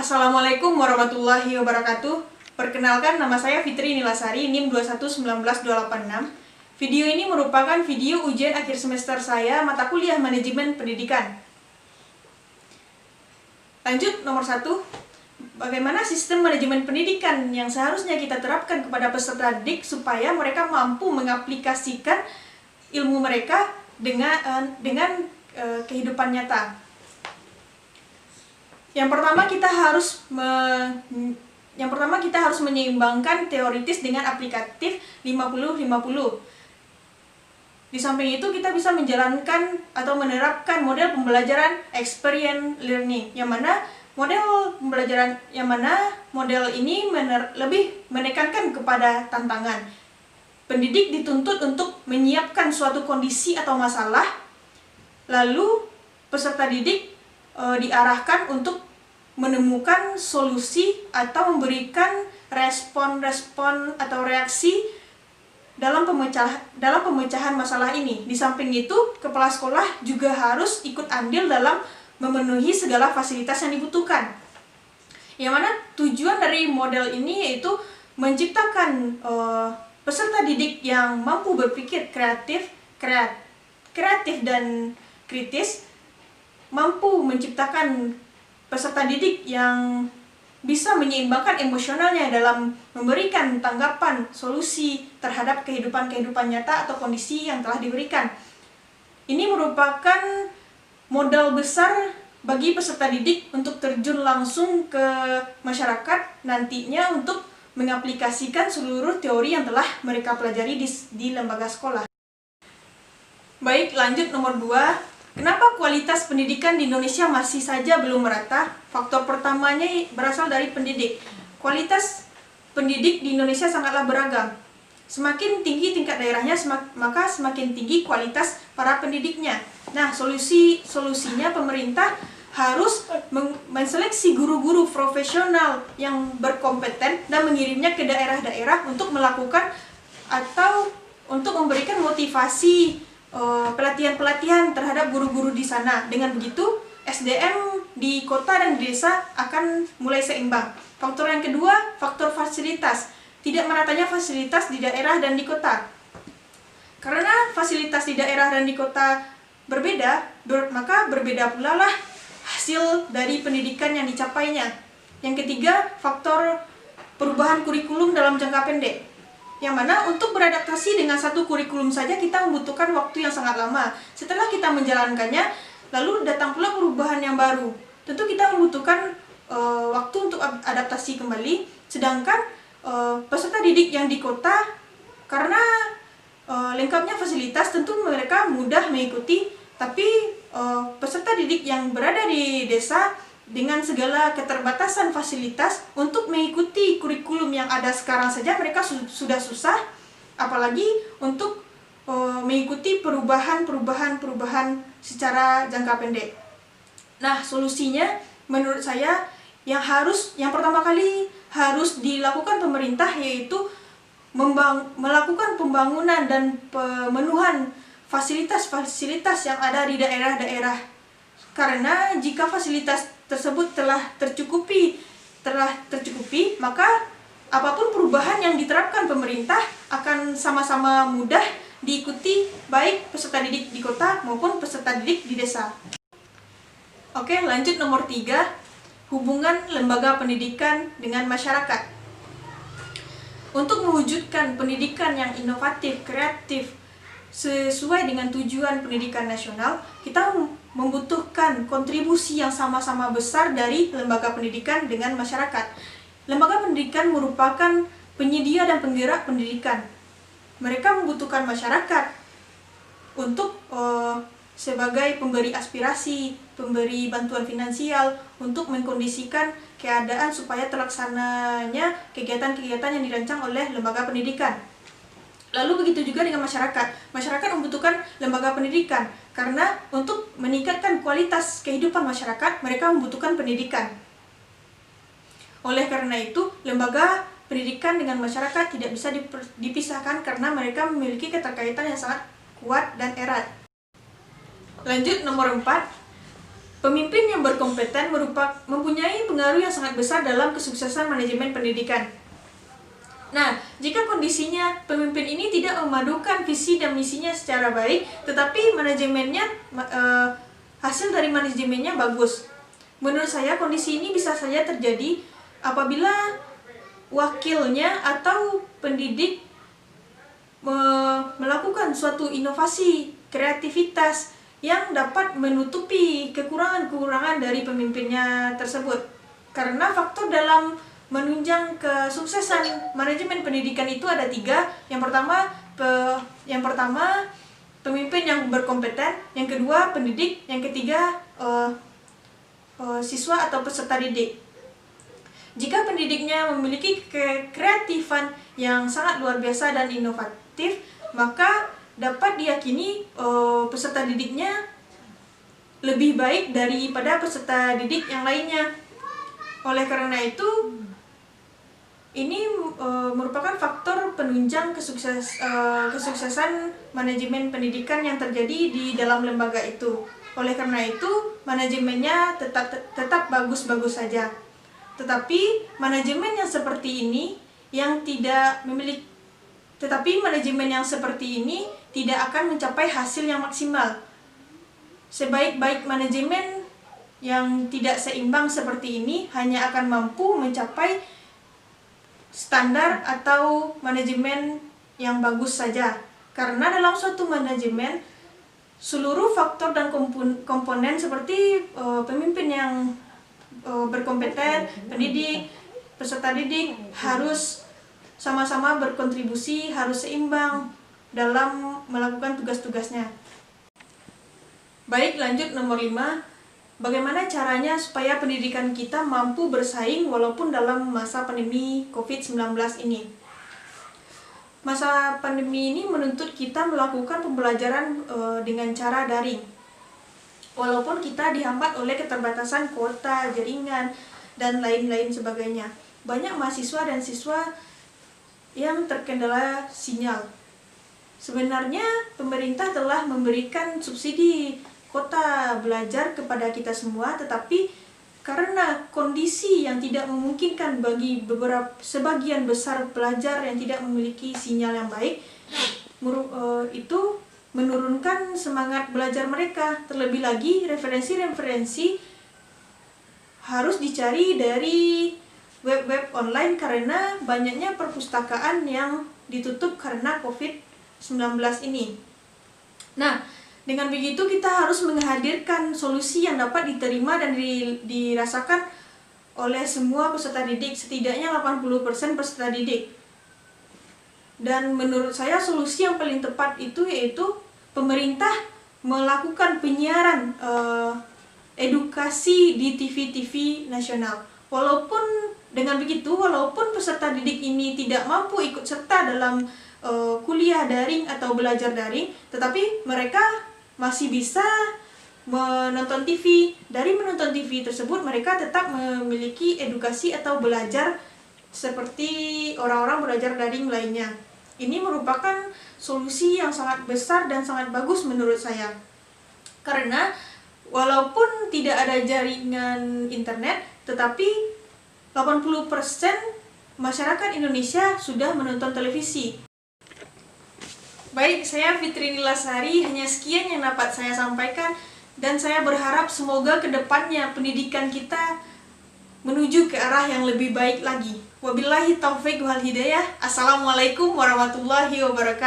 Assalamualaikum warahmatullahi wabarakatuh. Perkenalkan, nama saya Fitri Nilasari, NIM 2119286. Video ini merupakan video ujian akhir semester saya mata kuliah Manajemen Pendidikan. Lanjut, nomor 1. Bagaimana sistem manajemen pendidikan yang seharusnya kita terapkan kepada peserta didik supaya mereka mampu mengaplikasikan ilmu mereka dengan kehidupan nyata. Yang pertama kita harus menyeimbangkan teoritis dengan aplikatif 50-50. Di samping itu kita bisa menjalankan atau menerapkan model pembelajaran experience learning, yang mana model ini lebih menekankan kepada tantangan. Pendidik dituntut untuk menyiapkan suatu kondisi atau masalah, lalu peserta didik diarahkan untuk menemukan solusi atau memberikan respon atau reaksi dalam pemecahan masalah ini. Di samping itu, kepala sekolah juga harus ikut andil dalam memenuhi segala fasilitas yang dibutuhkan. Yang mana tujuan dari model ini yaitu menciptakan peserta didik yang mampu berpikir kreatif dan kritis, mampu menciptakan peserta didik yang bisa menyeimbangkan emosionalnya dalam memberikan tanggapan solusi terhadap kehidupan nyata atau kondisi yang telah diberikan. Ini merupakan modal besar bagi peserta didik untuk terjun langsung ke masyarakat nantinya untuk mengaplikasikan seluruh teori yang telah mereka pelajari di lembaga sekolah. Baik, lanjut nomor 2. Kenapa kualitas pendidikan di Indonesia masih saja belum merata? Faktor pertamanya berasal dari pendidik. Kualitas pendidik di Indonesia sangatlah beragam. Semakin tinggi tingkat daerahnya, maka semakin tinggi kualitas para pendidiknya. Nah, solusinya pemerintah harus menseleksi guru-guru profesional yang berkompeten dan mengirimnya ke daerah-daerah untuk melakukan atau untuk memberikan motivasi pelatihan-pelatihan terhadap guru-guru di sana. Dengan begitu, SDM di kota dan di desa akan mulai seimbang. Faktor yang kedua, faktor fasilitas. Tidak meratanya fasilitas di daerah dan di kota. Karena fasilitas di daerah dan di kota berbeda, maka berbeda pula lah hasil dari pendidikan yang dicapainya. Yang ketiga, faktor perubahan kurikulum dalam jangka pendek. Yang mana untuk beradaptasi dengan satu kurikulum saja kita membutuhkan waktu yang sangat lama. Setelah kita menjalankannya, lalu datang pula perubahan yang baru. Tentu kita membutuhkan waktu untuk adaptasi kembali. Sedangkan peserta didik yang di kota, karena lengkapnya fasilitas, tentu mereka mudah mengikuti. Tapi peserta didik yang berada di desa dengan segala keterbatasan fasilitas untuk mengikuti kurikulum yang ada sekarang saja mereka sudah susah, apalagi untuk mengikuti perubahan secara jangka pendek. Nah, solusinya menurut saya yang pertama kali harus dilakukan pemerintah yaitu melakukan pembangunan dan pemenuhan fasilitas-fasilitas yang ada di daerah-daerah. Karena jika fasilitas tersebut telah tercukupi, maka apapun perubahan yang diterapkan pemerintah akan sama-sama mudah diikuti baik peserta didik di kota maupun peserta didik di desa. Oke, lanjut nomor 3, hubungan lembaga pendidikan dengan masyarakat. Untuk mewujudkan pendidikan yang inovatif, kreatif, sesuai dengan tujuan pendidikan nasional, kita membutuhkan kontribusi yang sama-sama besar dari lembaga pendidikan dengan masyarakat. Lembaga pendidikan merupakan penyedia dan penggerak pendidikan. Mereka membutuhkan masyarakat untuk sebagai pemberi aspirasi, pemberi bantuan finansial untuk mengkondisikan keadaan supaya terlaksananya kegiatan-kegiatan yang dirancang oleh lembaga pendidikan. Lalu begitu juga dengan masyarakat. Masyarakat membutuhkan lembaga pendidikan karena untuk meningkatkan kualitas kehidupan masyarakat, mereka membutuhkan pendidikan. Oleh karena itu, lembaga pendidikan dengan masyarakat tidak bisa dipisahkan karena mereka memiliki keterkaitan yang sangat kuat dan erat. Lanjut nomor 4. Pemimpin yang berkompeten mempunyai pengaruh yang sangat besar dalam kesuksesan manajemen pendidikan. Nah, jika kondisinya pemimpin ini tidak memadukan visi dan misinya secara baik, tetapi hasil dari manajemennya bagus. Menurut saya kondisi ini bisa saja terjadi apabila wakilnya atau pendidik melakukan suatu inovasi, kreativitas yang dapat menutupi kekurangan-kekurangan dari pemimpinnya tersebut. Karena faktor dalam menunjang kesuksesan manajemen pendidikan itu ada 3. Yang pertama pemimpin yang berkompeten, yang kedua pendidik, yang ketiga siswa atau peserta didik. Jika pendidiknya memiliki kekreatifan yang sangat luar biasa dan inovatif, maka dapat diyakini peserta didiknya lebih baik daripada peserta didik yang lainnya. Oleh karena itu, ini merupakan faktor penunjang kesuksesan manajemen pendidikan yang terjadi di dalam lembaga itu. Oleh karena itu, manajemennya tetap bagus-bagus saja. Tetapi manajemen yang seperti ini tidak akan mencapai hasil yang maksimal. Sebaik-baik manajemen yang tidak seimbang seperti ini hanya akan mampu mencapai standar atau manajemen yang bagus saja. Karena dalam suatu manajemen, seluruh faktor dan komponen seperti pemimpin yang berkompeten, pendidik, peserta didik harus sama-sama berkontribusi, harus seimbang dalam melakukan tugas-tugasnya. Baik, lanjut nomor 5. Bagaimana caranya supaya pendidikan kita mampu bersaing walaupun dalam masa pandemi COVID-19 ini? Masa pandemi ini menuntut kita melakukan pembelajaran dengan cara daring. Walaupun kita dihambat oleh keterbatasan kuota, jaringan, dan lain-lain sebagainya. Banyak mahasiswa dan siswa yang terkendala sinyal. Sebenarnya pemerintah telah memberikan subsidi kuota belajar kepada kita semua, tetapi karena kondisi yang tidak memungkinkan bagi sebagian besar pelajar yang tidak memiliki sinyal yang baik, itu menurunkan semangat belajar mereka. Terlebih lagi, referensi-referensi harus dicari dari web-web online karena banyaknya perpustakaan yang ditutup karena COVID-19 ini. Nah, dengan begitu kita harus menghadirkan solusi yang dapat diterima dan dirasakan oleh semua peserta didik, setidaknya 80% peserta didik. Dan menurut saya solusi yang paling tepat itu yaitu pemerintah melakukan penyiaran edukasi di TV-TV nasional. Dengan begitu, walaupun peserta didik ini tidak mampu ikut serta dalam kuliah daring atau belajar daring, tetapi mereka masih bisa menonton TV. Dari menonton TV tersebut, mereka tetap memiliki edukasi atau belajar seperti orang-orang belajar daring lainnya. Ini merupakan solusi yang sangat besar dan sangat bagus menurut saya. Karena walaupun tidak ada jaringan internet, tetapi 80% masyarakat Indonesia sudah menonton televisi. Baik, saya Fitri Nilasari, hanya sekian yang dapat saya sampaikan, dan saya berharap semoga kedepannya pendidikan kita menuju ke arah yang lebih baik lagi. Wabillahi taufiq wal hidayah. Assalamualaikum warahmatullahi wabarakatuh.